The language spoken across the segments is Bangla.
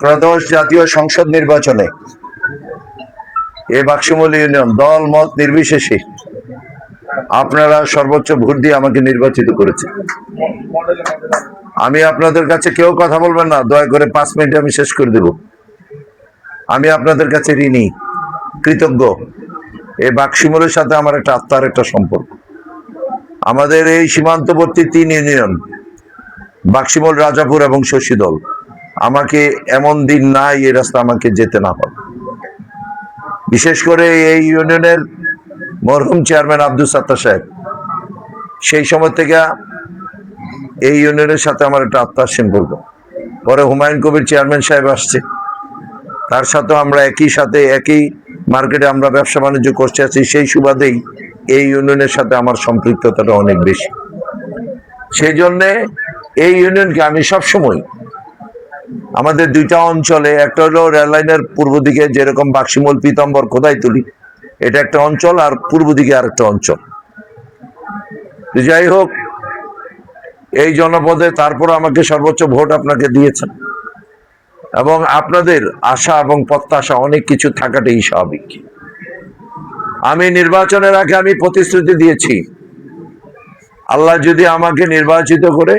ত্রয়োদশ জাতীয় সংসদ নির্বাচনে এই বাক্সমুল ইউনিয়ন দল মত নির্বিশেষে আপনারা সর্বোচ্চ ভোট দিয়ে আমাকে নির্বাচিত করেছে। আমি আপনাদের কাছে কেউ কথা বলবেন না, দয়া করে 5 মিনিটে আমি শেষ করে দেব। আমি আপনাদের কাছে ঋণী, কৃতজ্ঞ। এই বাক্সমুলের সাথে আমার একটা আত্মার একটা সম্পর্ক। আমাদের এই সীমান্তবর্তী 3 ইউনিয়ন বাক্সমুল, রাজাপুর এবং শশীদল, আমাকে এমন দিন নাই এই রাস্তা আমাকে যেতে না হয়। বিশেষ করে এই ইউনিয়নের মরহুম চেয়ারম্যান আব্দুল সাত্তার সাহেব, সেই সময় থেকে এই ইউনিয়নের সাথে আমার একটা আত্মার সম্পর্ক। পরে হুমায়ুন কবির চেয়ারম্যান সাহেব আসছে, তার সাথেও আমরা একই মার্কেটে আমরা ব্যবসা বাণিজ্য করতে আছি। সেই সুবাদেই এই ইউনিয়নের সাথে আমার সম্পৃক্ততাটা অনেক বেশি। সেই জন্যে এই ইউনিয়নকে আমি সবসময় আমাদের 2টা অঞ্চলে, একটা হলো রেললাইনের পূর্ব দিকে যেরকম বাক্সমুল, পীতম্বর, খোদাইতলি, এটা একটা অঞ্চল, আর পূর্ব দিকে আরেকটা অঞ্চল। যাই হোক, এই জনপদে তারপর আমাকে সর্বোচ্চ ভোট আপনাকে দিয়েছেন এবং আপনাদের আশা এবং প্রত্যাশা অনেক কিছু থাকাটাই স্বাভাবিক। আমি নির্বাচনের আগে আমি প্রতিশ্রুতি দিয়েছি, আল্লাহ যদি আমাকে নির্বাচিত করে,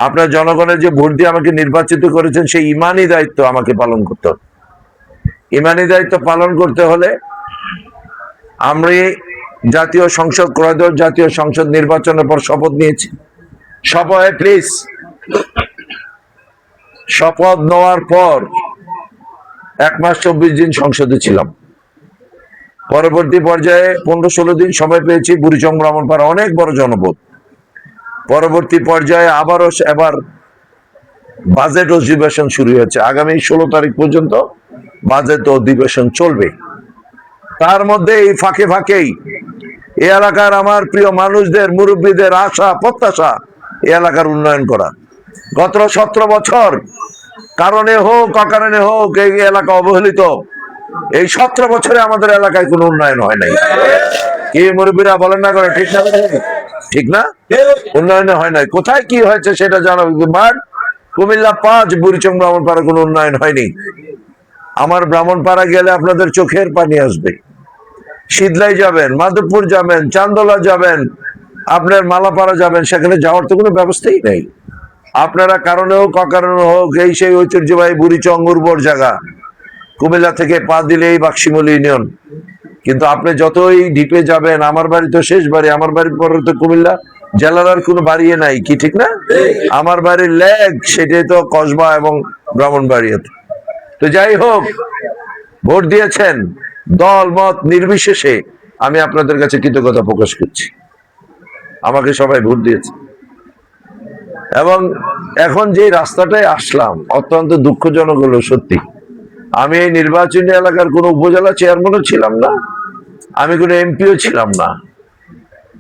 আপনার জনগণের যে ভোট দিয়ে আমাকে নির্বাচিত করেছেন, সেই ইমানি দায়িত্ব আমাকে পালন করতে হবে। ইমানি দায়িত্ব পালন করতে হলে আমি জাতীয় সংসদ, ত্রয়োদশ জাতীয় সংসদ নির্বাচনের পর শপথ নিয়েছি। প্লিজ, শপথ নেওয়ার পর 1 মাস 24 দিন সংসদে ছিলাম। পরবর্তী পর্যায়ে 15-16 দিন সময় পেয়েছি বুড়িচং, ব্রাহ্মণপাড়া, অনেক বড় জনপদ। পরবর্তী পর্যায়ে এবার বাজেট অধিবেশন শুরু হয়েছে। আগামী 16 তারিখ পর্যন্ত বাজেট অধিবেশন চলবে। তার মধ্যে এই ফাঁকেই এই এলাকার আমার প্রিয় মানুষদের, মুরব্বীদের আশা প্রত্যাশা এই এলাকার উন্নয়ন করা। গত 17 বছর কারণে হোক অকারণে হোক এই এলাকা অবহেলিত। এই 17 বছরে আমাদের এলাকায় কোনো উন্নয়ন হয় নাই। কি মুরব্বীরা বলেন না করে? ঠিক না? ঠিক না? উন্নয়ন হয় নাই। কোথায় কি হয়েছে সেটা জানাবো। কুমিল্লা 5, বুড়িচং, ব্রাহ্মণপাড়া কোনো উন্নয়ন হয়নি। আমার ব্রাহ্মণপাড়া গেলে আপনাদের চোখের পানি আসবে। শীতলাই যাবেন, মাধবপুর যাবেন, চান্দলা যাবেন, আপনার মালাপাড়া যাবেন, সেখানে যাওয়ার তো কোনো ব্যবস্থাই নেই। আপনারা কারণে হোক অকারণে হোক এই সেই ঐতিহ্যবাহী বুড়িচং উর্বর জায়গা, কুমিল্লা থেকে পা দিলে এই বাক্সমুল ইউনিয়ন। কিন্তু আপনি যতই ডিপে যাবেন, আমার বাড়ি তো শেষ বাড়ি, আমার বাড়ির পরে তো কুমিল্লা জেলার আর কোনো বাড়িয়ে নাই, কি ঠিক না? আমার বাড়ির লেগ সেটাই তো কসবা এবং ব্রাহ্মণবাড়িয়াতে। তো যাই হোক, ভোট দিয়েছেন, দল মত নির্বিশেষে আমি আপনাদের কাছে কৃতজ্ঞতা প্রকাশ করছি। আমাকে সবাই ভোট দিয়েছে এবং এখন যে রাস্তাটায় আসলাম অত্যন্ত দুঃখজনক হলো সত্যি। আমি এই নির্বাচনী এলাকার কোনো উপজেলা চেয়ারম্যানও ছিলাম না, আমি কোনো এমপিও ছিলাম না,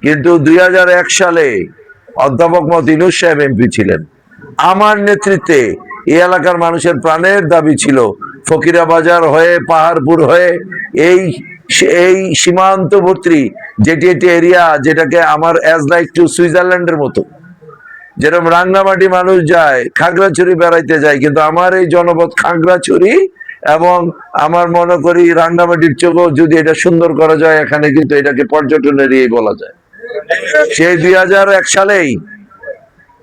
কিন্তু 2001 সালে অধ্যাপক মোহাম্মদ ইউনূস সাহেব এমপি ছিলেন। আমার নেতৃত্বে এই এলাকার মানুষের প্রাণের দাবি ছিল ফকিরা বাজার হয়ে, পাহাড়পুর হয়ে, এই সীমান্তবর্তী যেটি এরিয়া, যেটাকে আমার অ্যাজ লাইক টু সুইজারল্যান্ডের মতো, যেরকম রাঙ্গামাটি মানুষ যায়, খাগড়াছড়ি বেড়াইতে যায়, কিন্তু আমার এই জনপদ খাগড়াছড়ি এবং আমার মনে করি রাঙ্গামাটির চোখেও যদি এটা সুন্দর করা যায়, এখানে কিন্তু এটাকে পর্যটনের বলা যায়। সেই 2001 সালেই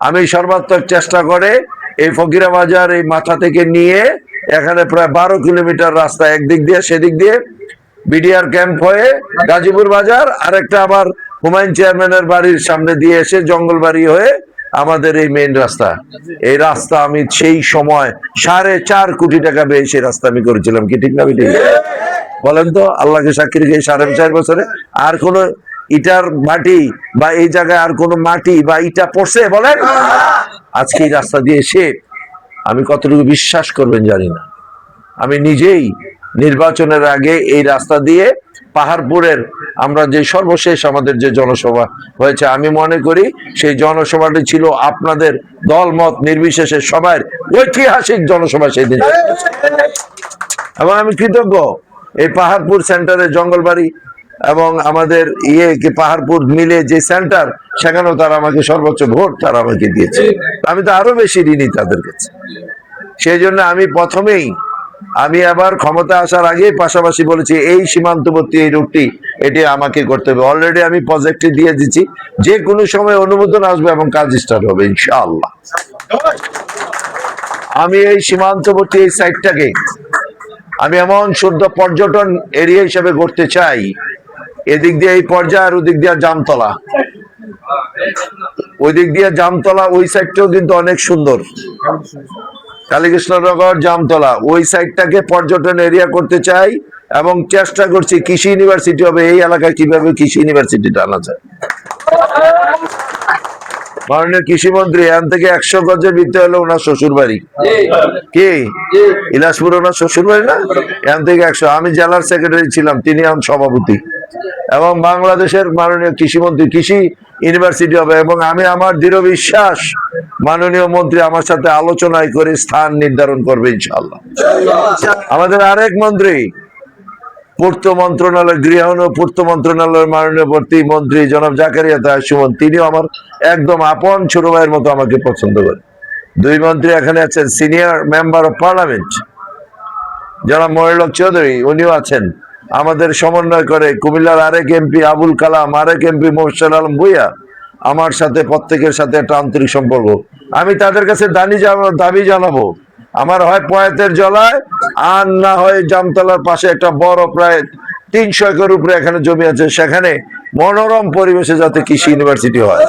আমি সর্বাত্মক চেষ্টা করে এই ফকিরা বাজার এই মাথা থেকে নিয়ে এখানে প্রায় 12 কিলোমিটার রাস্তা, একদিক দিয়ে সেদিক দিয়ে বিডিআর ক্যাম্প হয়ে গাজীপুর বাজার, আরেকটা আবার হুমায়ুন চেয়ারম্যানের বাড়ির সামনে দিয়ে এসে জঙ্গলবাড়ি হয়ে আমাদের এই মেইন রাস্তা। এই রাস্তা আমি সেই সময় 4.5 কোটি টাকা ব্যয়ে সেই রাস্তা আমি করেছিলাম, কি ঠিক না? বলেন তো, আল্লাহকে সাক্ষী রেখে 4.5 বছরে আর কোন ইটার মাটি বা এই জায়গায় আর কোন মাটি বা ইটা পড়ছে? বলেন। আজকে এই রাস্তা দিয়ে এসে আমি কতটুকু বিশ্বাস করবেন জানি না, আমি নিজেই নির্বাচনের আগে এই রাস্তা দিয়ে পাহাড়পুরের আমরা যে সর্বশেষ আমাদের যে জনসভা হয়েছে, আমি মনে করি সেই জনসভাটি ছিল আপনাদের দল মত নির্বিশেষে সবার ঐতিহাসিক জনসভা সেদিন। এবং আমি কৃতজ্ঞ এই পাহাড়পুর সেন্টারে জঙ্গলবাড়ি এবং আমাদের পাহাড়পুর মিলে যে সেন্টার, সেখানেও তারা আমাকে সর্বোচ্চ ভোট তারা আমাকে দিয়েছে। আমি তো আরো বেশি ঋণী তাদের কাছে। সেই জন্য আমি আবার ক্ষমতা আসার আগেই পাশাপাশি বলেছি এই সীমান্তবর্তী এই রুটটি এটি আমাকে করতে হবে। অলরেডি আমি প্রজেক্টে দিয়ে দিচ্ছি, যে কোনো সময় অনুমোদন আসবে এবং কাজ স্টার্ট হবে ইনশাআল্লাহ। আমি এই সীমান্তবর্তী এই সাইটটাকে আমি এমন শুদ্ধ পর্যটন এরিয়া হিসেবে করতে চাই। এদিক দিয়ে এই পর্যায়ে আর ওদিক দিয়ে জামতলা, ওই দিক দিয়ে জামতলা, ওই সাইডটাও কিন্তু অনেক সুন্দর। কালীকৃষ্ণনগর জামতলা ওই সাইডটাকে পর্যটন এরিয়া করতে চাই এবং চেষ্টা করছি কৃষি ইউনিভার্সিটি হবে এই এলাকায়। কিভাবে কৃষি ইউনিভার্সিটিটা আনা যায়? মাননীয় কৃষিমন্ত্রী এখান থেকে 100 গজের ভিতরে হলো ওনার শ্বশুর বাড়ি। কি ইলাসপুর ওনার শ্বশুর বাড়ি না? এখান থেকে 100। আমি জেলার সেক্রেটারি ছিলাম, তিনি এখন সভাপতি। এবং বাংলাদেশের মাননীয় কৃষিমন্ত্রী কৃষি ইউনিভার্সিটি হবে। এবং আমি আমার দৃঢ় বিশ্বাস মাননীয় মন্ত্রী আমার সাথে আলোচনায় করে স্থান নির্ধারণ করবে ইনশাআল্লাহ। আমাদের আরেক মন্ত্রী পূর্ত মন্ত্রণালয়, গৃহ ও পূর্ত মন্ত্রণালয়ের মাননীয় মন্ত্রী জনাব জাকারিয়া তাহের সুমন, তিনিও আমার একদম আপন ছোট ভাইয়ের মতো আমাকে পছন্দ করেন। দুই মন্ত্রী এখানে আছেন, সিনিয়র মেম্বার অফ পার্লামেন্ট জনাব মহিউল চৌধুরী, উনিও আছেন। আমাদের সমন্বয় করে কুমিল্লার আরেক এমপি আবুল কালাম, আরেক এমপি মোর্শেদ আলম ভুইয়া, আমার সাথে প্রত্যেকের সাথে একটা আন্তরিক সম্পর্ক। আমি তাদের কাছে দাবি জানাবো, আমার হয় পয়াতের জলায় আর না হয় জামতলার পাশে একটা বড় প্রায় 300 একর উপরে এখানে জমি আছে, সেখানে মনোরম পরিবেশে যাতে কৃষি ইউনিভার্সিটি হয়।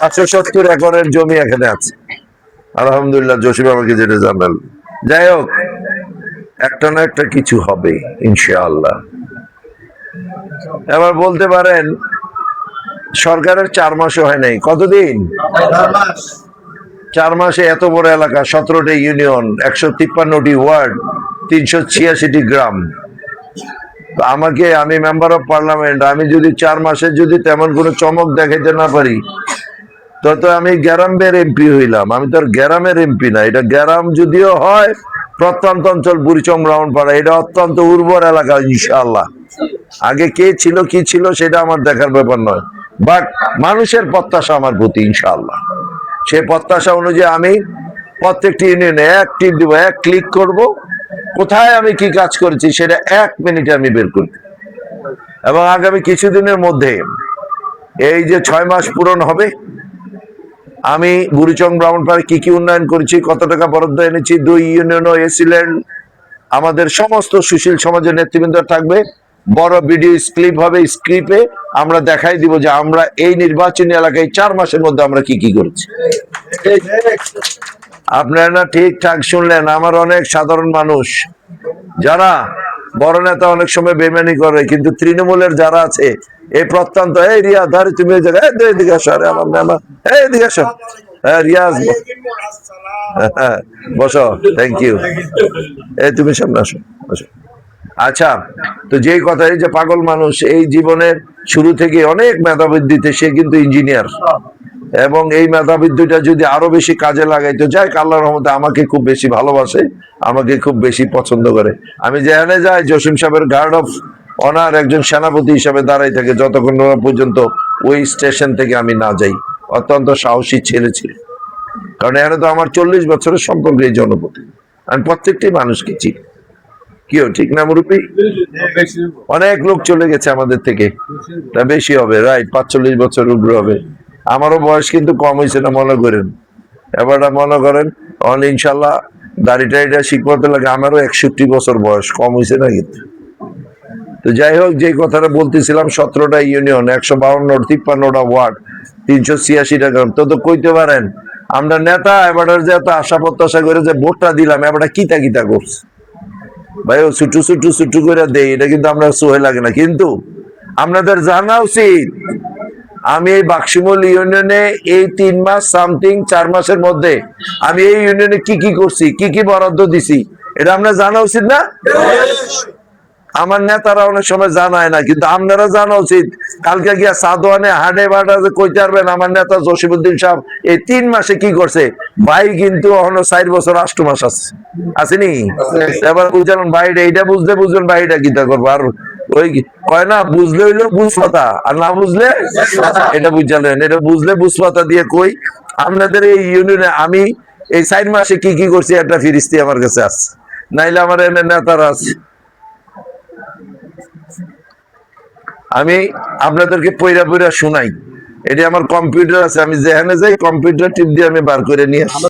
570 একরের জমি এখানে আছে আলহামদুলিল্লাহ। জসিম আমাকে যেটা জানাল, যাই হোক একটা না একটা কিছু হবে ইনশাআল্লাহ। এবার বলতে পারেন সরকারের 4 মাসও হয় নাই, কতদিন? 4 মাসে এত বড় এলাকা, 17টি ইউনিয়ন, 153টি ওয়ার্ড, 386টি গ্রাম। আমি মেম্বার অফ পার্লামেন্ট, আমি যদি 4 মাসে যদি তেমন কোনো চমক দেখাইতে না পারি তো আমি গ্রামের এমপি হইলাম। আমি তো আর গ্রামের এমপি না। এটা গ্রাম যদিও হয়, প্রত্যন্ত অঞ্চল বুড়িচং ব্রাহ্মণপাড়া, এটা অত্যন্ত উর্বর এলাকা ইনশাআল্লাহ। আগে কে ছিল কি ছিল সেটা আমার দেখার ব্যাপার নয়, বাট মানুষের প্রত্যাশা আমার প্রতি ইনশাআল্লাহ। সেই প্রত্যাশা অনুযায়ী আমি প্রত্যেকটি ইউনিয়নে এক টিপ দিব, এক ক্লিক করব, কোথায় আমি কি কাজ করেছি সেটা 1 মিনিটে আমি বের করব। এবং আগামী কিছুদিনের মধ্যে এই যে 6 মাস পূরণ হবে, আমি বুড়িচং ব্রাহ্মণপাড়ায় কি কি উন্নয়ন করেছি, কত টাকা বরাদ্দ এনেছি, 2 ইউনিয়নও এসিলেন, আমাদের সমস্ত সুশীল সমাজের নেতৃবৃন্দ থাকবে। বড় ভিডিও ক্লিপ হবে, স্ক্রিপে আমরা দেখাই দিব যে আমরা এই নির্বাচনী এলাকায় 4 মাসের মধ্যে আমরা কি কি করেছি। আপনারা না ঠিকঠাক শুনলেন। আমার অনেক সাধারণ মানুষ যারা বড় নেতা অনেক সময় বেমানি করে, কিন্তু তৃণমূলের যারা আছে এই প্রত্যন্ত, এই রিয়া ধরে তুমি ওই জায়গায় এদিকে আসো, আরে আমার এদিকে আসো, রিয়াজ বসো, থ্যাংক ইউ, এই তুমি সামনে আসো, বসো। আচ্ছা, তো যেই কথা, এই যে পাগল মানুষ এই জীবনের শুরু থেকে অনেক মেধাবৃদ্ধিতে, সে কিন্তু ইঞ্জিনিয়ার, এবং এই মেধাবৃদ্ধিটা যদি আরো বেশি কাজে লাগাইতো, যাই আল্লাহর রহমতে আমাকে খুব বেশি ভালোবাসে, আমাকে খুব বেশি পছন্দ করে। আমি যেখানে যাই জসিম সাহেবের গার্ড অফ অনার একজন সেনাপতি হিসাবে দাঁড়াই থাকে যতক্ষণ পর্যন্ত ওই স্টেশন থেকে আমি না যাই। অত্যন্ত সাহসী ছেলে ছিল, কারণ এখানে তো আমার 40 বছরের সম্পর্ক এই জনপতি। আমি প্রত্যেকটি মানুষকে চিনি, কিও ঠিক না মুরুব্বি? অনেক লোক চলে গেছে আমাদের থেকে, বেশি হবে, রাইট, 45 বছর উপরে হবে। আমারও বয়স কিন্তু কম হয়েছে না মনে করেন। এবারটা মনে করেন ইনশাল্লাহ দাড়ি টাড়িটা শিখতে লাগে, আমারও 61 বছর বয়স, কম হয়েছে না কিন্তু। তো যাই হোক, যে কথাটা বলতেছিলাম, 17টা ইউনিয়ন, 152-53টা ওয়ার্ড, 386টা গ্রাম। তো কইতে পারেন আমরা নেতা এবার যে এত আশা প্রত্যাশা করে যে ভোটটা দিলাম, এবার কিতা কিতা করছে ভাই, ও ছুটু ছুটু ছুটু করে দেয়, এটা কিন্তু আমরা সোহে লাগে না। কিন্তু আপনাদের জানা উচিত, আমি এই বাক্সিমল ইউনিয়নে এই 3 মাস সামথিং 4 মাসের মধ্যে আমি এই ইউনিয়নে কি কি করছি, কি কি বরাদ্দ দিছি, এটা আপনার জানা উচিত না? আমার নেতারা অনেক সময় জানায় না, কিন্তু আপনারা জানা উচিত। কালকে গিয়া সাদোয়ানে হাটে বাটা কইতে পারবেন আমার নেতা জসিমউদ্দিন সাহেব এই 3 মাসে কি করছে। ভাই কিন্তু এখনো 4 বছর 8 মাস আছে, আসেনি? এবার বুঝলেন ভাই, এইটা বুঝবেন ভাই, এটা কিতা করবো। আর ওই কয় না, বুঝলে হইলো বুঝ পাতা, আর না বুঝলে এটা বুঝালেন। এটা বুঝলে বুঝ পাতা দিয়ে কই, আপনাদের এই ইউনিয়নে আমি এই 4 মাসে কি কি করছি একটা ফিরিস্তি আমার কাছে আছে, নাইলে আমার এনে নেতারা আছে। আমি আপনাদেরকে পইরা পইরা শুনাই, এটা আমার কম্পিউটার আছে, আমি যেখানে যাই কম্পিউটার টিপ দিয়ে আমি বার করে নিয়ে আসি।